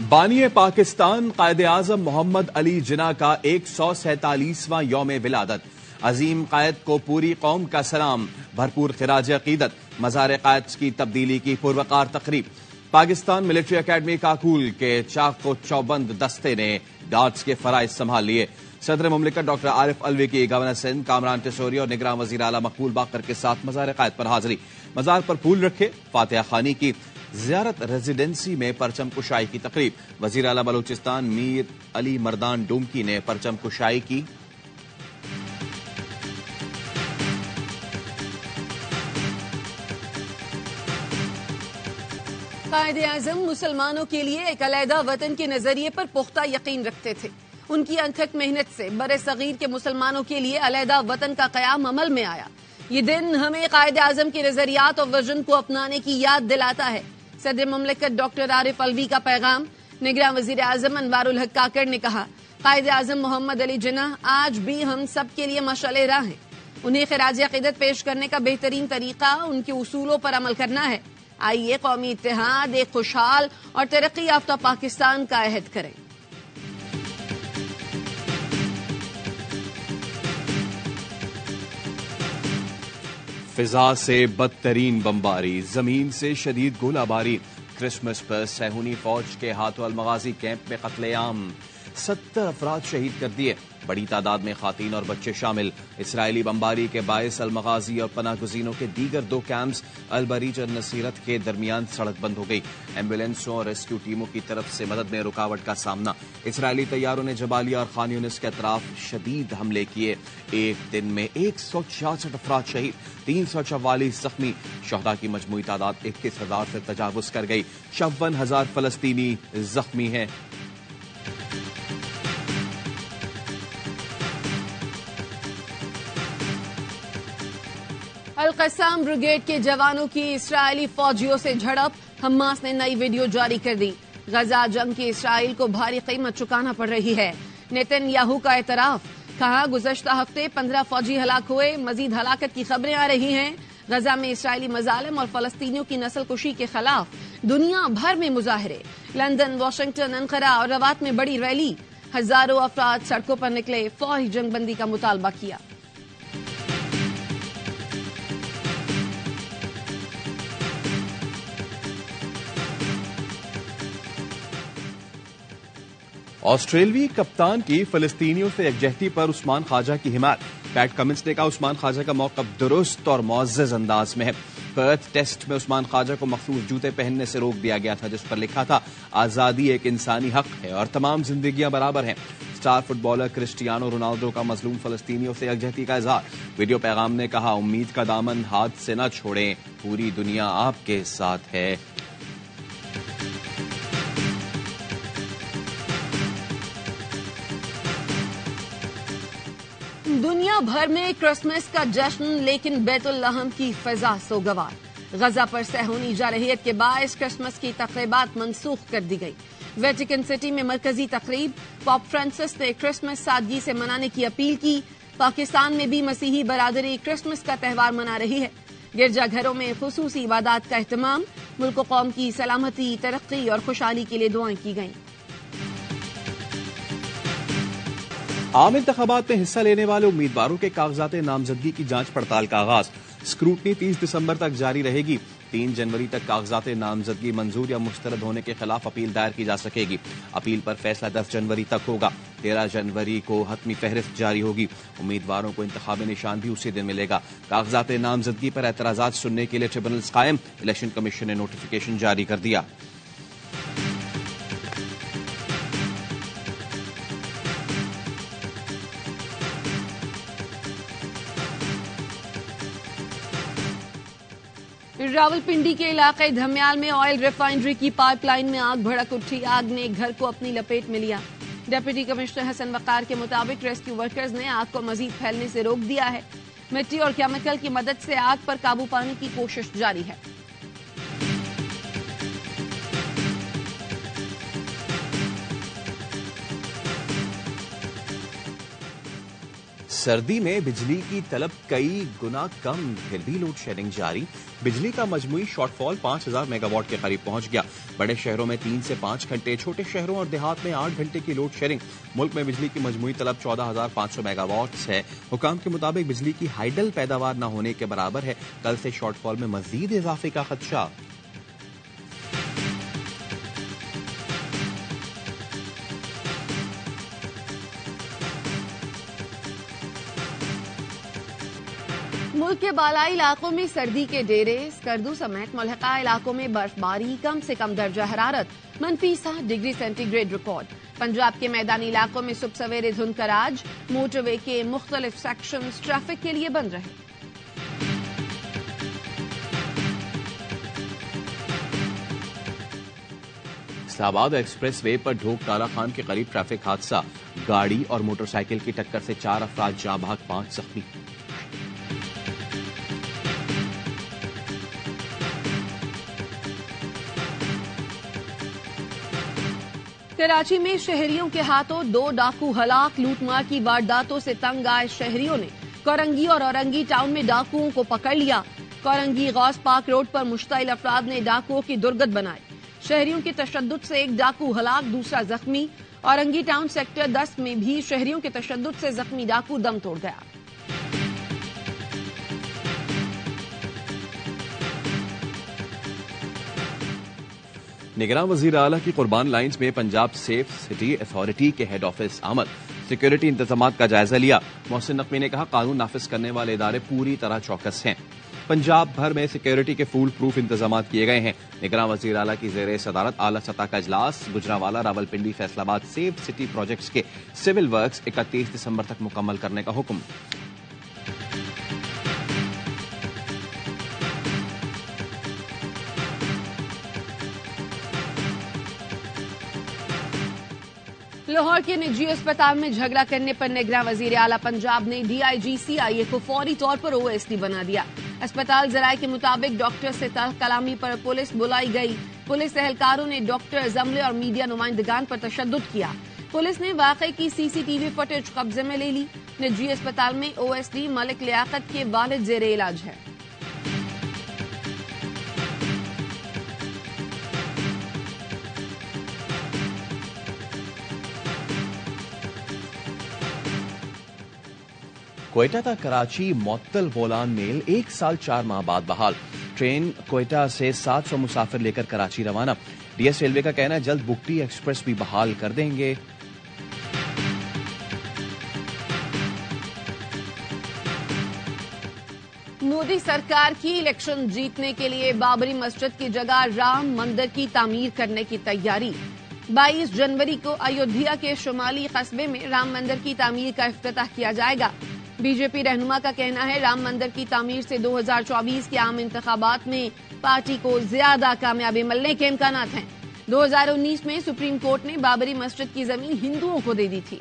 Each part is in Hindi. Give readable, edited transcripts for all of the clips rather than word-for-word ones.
बानिए पाकिस्तान कायद-ए-आज़म मोहम्मद अली जिन्ना का 147वां यौम विलादत। अजीम कायद को पूरी कौम का सलाम, भरपूर खिराज अकीदत। मज़ार कायद की तब्दीली की पुरवकार तकरीब। पाकिस्तान मिलिट्री अकेडमी काकूल के चाको चौबंद दस्ते ने गार्ड्स के फराइज संभाल लिए। सदर मुमलिकत डॉक्टर आरिफ अलवी की गवर्नर सिंध कामरान टिसोरी और निगरान वजीर आला मकबूल बाकर के साथ मज़ार कायद पर हाजिरी। मज़ार पर फूल रखे, फातिहा खानी की। ज़ियारत रेजिडेंसी में परचम कुशाई की तकरीब। वजीर आला बलूचिस्तान मीर अली मर्दान डूमकी ने परचम कुशाई की। कायद-ए-आज़म मुसलमानों के लिए एक अलहदा वतन के नजरिए पर पुख्ता यकीन रखते थे। उनकी अनथक मेहनत से बरे सगीर के मुसलमानों के लिए अलहदा वतन का कयाम अमल में आया। ये दिन हमें कायद-ए-आज़म के नजरियात और विजन को अपनाने की याद दिलाता है। सदर मुमलिकत डॉक्टर आरिफ अलवी का पैगाम। निगरान वजीर आजम अनवारुल हक काकड़ ने कहा, कायद-ए-आज़म मोहम्मद अली जिन्ना आज भी हम सब के लिए मशाले राह हैं। उन्हें खिराज अकीदत पेश करने का बेहतरीन तरीका उनके उसूलों पर अमल करना है। आइए कौमी इत्तेहाद, एक खुशहाल और तरक्की याफ्ता पाकिस्तान का अहद करें। फिजा से बदतरीन बमबारी, जमीन से शदीद गोलाबारी। क्रिसमस पर सहूनी फौज के हाथों अलमगाजी कैंप में कत्लेआम। 70 अफराद शहीद कर दिए, बड़ी तादाद में खातीन और बच्चे शामिल। इसराइली बमबारी के बायस अलमगाजी और पनागुजीनों के दीगर 2 कैंप्स अलबरीज और नसीरत के दरमियान सड़क बंद हो गई। एम्बुलेंसों और रेस्क्यू टीमों की तरफ से मदद में रुकावट का सामना। इसराइली तैयारों ने जबालिया और खान यूनिस के अतराफ शदीद हमले किए। एक दिन में 166 अफराद शहीद, 344 जख्मी। शहदा की मजमूई तादाद 21,000 से तजावुज कर गई। 54,000 फलस्तीनी जख्मी हैं। अल-कस्साम ब्रिगेड के जवानों की इसराइली फौजियों से झड़प। हमास ने नई वीडियो जारी कर दी। गजा जंग की इसराइल को भारी कीमत चुकाना पड़ रही है। नेतन्याहू का एतराफ, कहा गुज़श्ता हफ्ते 15 फौजी हलाक हुए, मजीद हलाकत की खबरें आ रही हैं। गजा में इसराइली मजालिम और फलस्तीनियों की नस्लकुशी के खिलाफ दुनिया भर में मुजाहरे। लंदन, वाशिंगटन, अंकारा और रवात में बड़ी रैली। हजारों अफराद सड़कों पर निकले, फौरी जंगबंदी का मुतालबा किया। ऑस्ट्रेलियाई कप्तान की फलस्तीनियों से यकजहती पर उस्मान ख्वाजा की हिमायत। पैट कमिंस ने कहा, उस्मान ख्वाजा का मौक़िफ़ दुरुस्त और मुअज़्ज़ज़ अंदाज में है। पर्थ टेस्ट में उस्मान ख्वाजा को मखसूस जूते पहनने से रोक दिया गया था, जिस पर लिखा था, आज़ादी एक इंसानी हक है और तमाम जिंदगियां बराबर हैं। स्टार फुटबॉलर क्रिस्टियानो रोनाल्डो का मजलूम फलस्तीनियों से यकजहती का इज़हार। वीडियो पैगाम में कहा, उम्मीद का दामन हाथ से न छोड़ें, पूरी दुनिया आपके साथ है। दुनिया भर में क्रिसमस का जश्न, लेकिन बैतुल लहम की फिजा सोगवार। गजा पर सहूनी जारहियत के बायस क्रिसमस की तकरीबात मनसूख कर दी गई। वेटिकन सिटी में मरकजी तकरीब। पोप फ्रांसिस ने क्रिसमस सादगी से मनाने की अपील की। पाकिस्तान में भी मसीही बरादरी क्रिसमस का त्यौहार मना रही है। गिरजाघरों में खुसूसी इबादत का एहतमाम। मुल्क कौम की सलामती, तरक्की और खुशहाली के लिए दुआएं की गईं। आम इंतखाबात में हिस्सा लेने वाले उम्मीदवारों के कागजात नामजदगी की जांच पड़ताल का आगाज। स्क्रूटनी 30 दिसंबर तक जारी रहेगी। 3 जनवरी तक कागजात नामजदगी मंजूर या मुस्तरद होने के खिलाफ अपील दायर की जा सकेगी। अपील पर फैसला 10 जनवरी तक होगा। 13 जनवरी को हतमी फहरिस्त जारी होगी। उम्मीदवारों को इंतखाबी निशान भी उसी दिन मिलेगा। कागजात नामजदगी पर एतराजात सुनने के लिए ट्रिब्यूनल्स कायम। इलेक्शन कमीशन ने नोटिफिकेशन जारी कर दिया। रावलपिंडी के इलाके धम्याल में ऑयल रिफाइनरी की पाइपलाइन में आग भड़क उठी। आग ने घर को अपनी लपेट में लिया। डिप्टी कमिश्नर हसन वकार के मुताबिक रेस्क्यू वर्कर्स ने आग को मजीद फैलने से रोक दिया है। मिट्टी और केमिकल की मदद से आग पर काबू पाने की कोशिश जारी है। सर्दी में बिजली की तलब कई गुना कम, फिर भी लोड शेडिंग जारी। बिजली का मजमूई शॉर्टफॉल 5000 मेगावाट के करीब पहुंच गया। बड़े शहरों में 3 से 5 घंटे, छोटे शहरों और देहात में 8 घंटे की लोड शेडिंग। मुल्क में बिजली की मजमूई तलब 14,500 मेगावाट है। हुकाम के मुताबिक बिजली की हाइडल पैदावार न होने के बराबर है। कल से शॉर्टफॉल में मजीद इजाफे का खदशा। मुल्क के बालाई इलाकों में सर्दी के डेरे, स्कर्दू समेत मुल्हका इलाकों में बर्फबारी, कम से कम दर्जा हरारत -7 डिग्री सेंटीग्रेड रिकॉर्ड। पंजाब के मैदानी इलाकों में सुबह सवेरे धुंध का राज। मोटरवे के मुख्तलिफ सेक्शंस ट्रैफिक के लिए बंद रहे। इस्लामाबाद एक्सप्रेस वे पर ढोक ताला खान के करीब ट्रैफिक हादसा। गाड़ी और मोटरसाइकिल की टक्कर से 4 अफराद जाँ बहक, 5 जख्मी। कराची में शहरियों के हाथों 2 डाकू हलाक। लूटमार की वारदातों से तंग आए शहरियों ने कोरंगी और औरंगी टाउन में डाकुओं को पकड़ लिया। कोरंगी गौस पार्क रोड पर मुश्तइल अफराद ने डाकुओं की दुर्गत बनाई। शहरियों के तशद्दुद से एक डाकू हलाक, दूसरा जख्मी। औरंगी टाउन सेक्टर 10 में भी शहरियों के तशद्दुद से जख्मी डाकू दम तोड़ गया। निगरान वजीर आला की कुर्बान लाइन्स में पंजाब सेफ सिटी अथॉरिटी के हेड ऑफिस आमद। सिक्योरिटी इंतजामात का जायजा लिया। मोहसिन नकवी ने कहा, कानून नाफिज करने वाले इदारे पूरी तरह चौकस हैं। पंजाब भर में सिक्योरिटी के फूल प्रूफ इंतजामात किए गए हैं। निगरान वजीर आला की जेर सदारत आला सतह का इजलास। Gujranwala, Rawalpindi, Faisalabad safe city projects के सिविल वर्क्स 31 दिसंबर तक मुकम्मल करने का हुक्म। लाहौर के निजी अस्पताल में झगड़ा करने पर निगरान वजीर आला पंजाब ने DIG-CIA को फौरी तौर पर OSD बना दिया। अस्पताल जराये के मुताबिक डॉक्टर से तल्ख कलामी पर पुलिस बुलाई गई। पुलिस एहलकारों ने डॉक्टर, जमले और मीडिया नुमाइंदगान पर तशद्दुद किया। पुलिस ने वाकई की CCTV फुटेज कब्जे में ले ली। निजी अस्पताल में OSD मलिक लियाकत के वालिद जेरे इलाज है। क्वेटा तक कराची मुअत्तल बोलान मेल 1 साल 4 माह बाद बहाल। ट्रेन क्वेटा से 700 मुसाफिर लेकर कराची रवाना। DS रेलवे का कहना है, जल्द बुगटी एक्सप्रेस भी बहाल कर देंगे। मोदी सरकार की इलेक्शन जीतने के लिए बाबरी मस्जिद की जगह राम मंदिर की तामीर करने की तैयारी। 22 जनवरी को अयोध्या के शुमाली कस्बे में राम मंदिर की तामीर का इफ्तिताह किया जाएगा। बीजेपी रहनुमा का कहना है, राम मंदिर की तामीर से 2024 के आम इंतखाबात में पार्टी को ज्यादा कामयाबी मिलने के इम्कानात हैं। 2019 में सुप्रीम कोर्ट ने बाबरी मस्जिद की जमीन हिंदुओं को दे दी थी।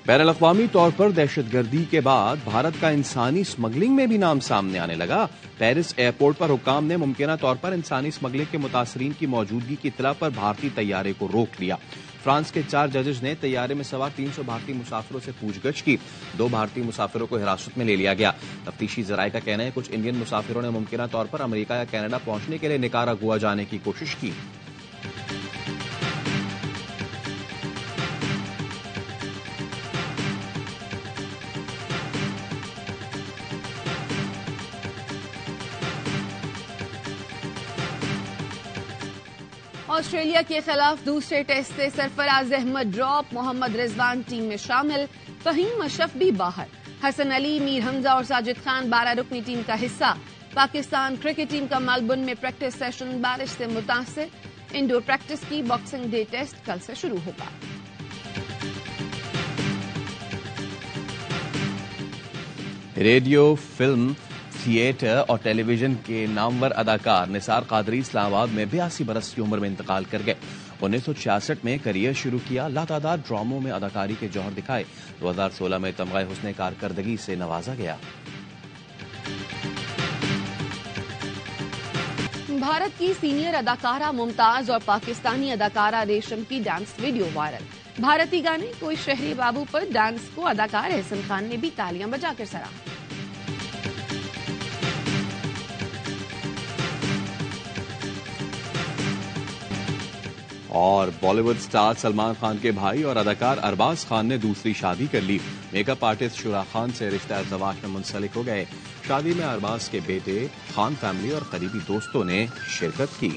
बैनुल-अक़वामी तौर पर दहशतगर्दी के बाद भारत का इंसानी स्मगलिंग में भी नाम सामने आने लगा। पेरिस एयरपोर्ट पर हुक्काम ने मुमकिना तौर पर इंसानी स्मगलिंग के मुतासरीन की मौजूदगी की इत्तला पर भारतीय तैयारे को रोक लिया। फ्रांस के 4 जजेस ने तैयारे में सवार 300 भारतीय मुसाफिरों से पूछगछ की। 2 भारतीय मुसाफिरों को हिरासत में ले लिया गया। तफ्तीशी जराये का कहना है, कुछ इंडियन मुसाफिरों ने मुमकिना तौर पर अमेरिका या कनाडा पहुंचने के लिए निकारागुआ जाने की कोशिश की। ऑस्ट्रेलिया के खिलाफ दूसरे टेस्ट से सरफराज अहमद ड्रॉप। मोहम्मद रिजवान टीम में शामिल। फहीम अशरफ भी बाहर। हसन अली, मीर हमजा और साजिद खान 12 रुकनी टीम का हिस्सा। पाकिस्तान क्रिकेट टीम का मेलबर्न में प्रैक्टिस सेशन बारिश से मुतासिर। इंडोर प्रैक्टिस की बॉक्सिंग डे टेस्ट कल से शुरू होगा। रेडियो, फिल्म, थिएटर और टेलीविजन के नामवर अदाकार निसार कादरी इस्लामाबाद में 82 बरस की उम्र में इंतकाल कर गए। 1966 में करियर शुरू किया। लातादार ड्रामों में अदाकारी के जौहर दिखाए। 2016 में तमगाए हुस्ने कारकर्दगी से नवाजा गया। भारत की सीनियर अदाकारा मुमताज और पाकिस्तानी अदाकारा रेशम की डांस वीडियो वायरल। भारतीय गाने कोई शहरी बाबू पर डांस को अदाकार एहसन खान ने भी तालियां बजाकर सराहा। और बॉलीवुड स्टार सलमान खान के भाई और अदाकार अरबाज खान ने दूसरी शादी कर ली। मेकअप आर्टिस्ट शुरा खान से रिश्ता इज़्ज़वाज में मुंसलिक हो गए। शादी में अरबाज के बेटे, खान फैमिली और करीबी दोस्तों ने शिरकत की।